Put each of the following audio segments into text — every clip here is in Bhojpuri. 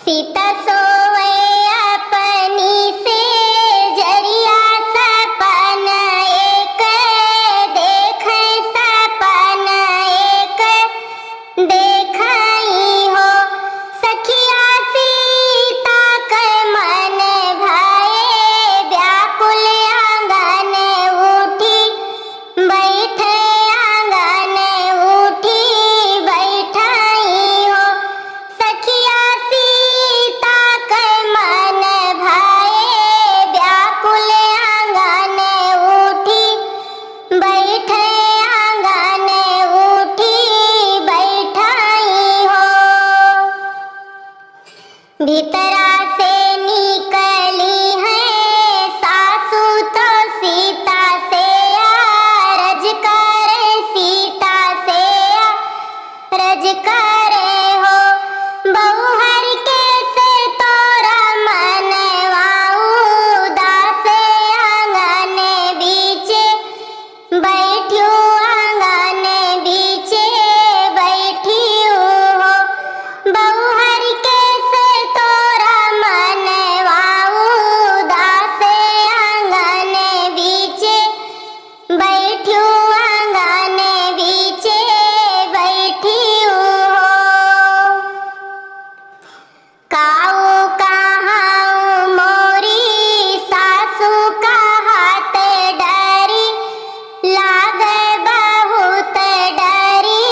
सीता सोवे अपनी से जरिया सपन एक देख सपन एक देखई हो सखिया सीता के मन भाए व्याकुल आंगन उठी बैठे आंगन उठी बैठाई हो सखिया सीता के मन भाए व्याकुल आंगन उठी बैठे आंगन उठी बैठाई हो भीतरा से निकली है सासू तो सीता से रज करे सीता से रज करे हो बहुहर के से तोरा मनवा उदास आंगन बीचे बैठ्यू आंगन बीचे बैठ्यू हो बहुहर के से तोरा मनवा उदास आंगन बीचे बैठ्यू आंगन बीचे बैठ्यू हो काऊ कहाऊ मोरी सासू का हाथ डरी लागे बहुत डरी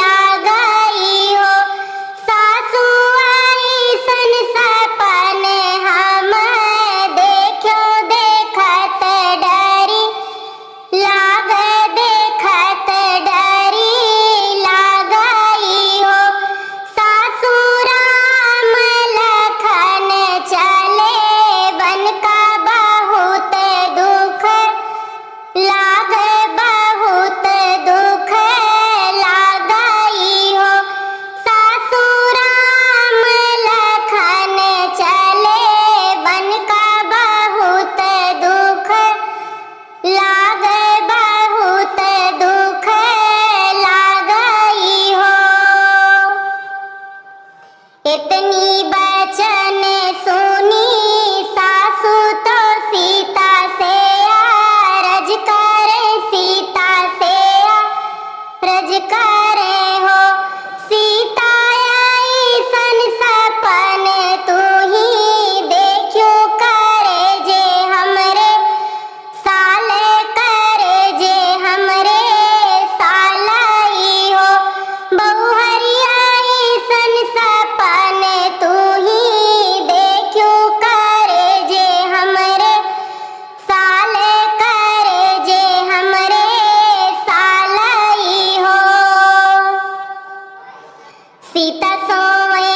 लागई हो सासू आई सन सपन हम देखो देखत डरी लागे देखत डरी लागई हो सासू राम लखन चले बन का बहुत दुख लागे बहुत दुख लागई हो सासू राम लखन चले बन का बहुत दुख लागे बहुत दुख लागई हो इतनी बचन सुनी सासू तो सीता से रज करे सीता से रज करे हो सीता आई सन सपन तू ही देखियो करे जे हमरे साले करे जे हमरे सालाई हो बहुहरियाई सन सपन तू ही देखियो करे जे हमरे साले करे जे हमरे सालाई हो सीता सोवे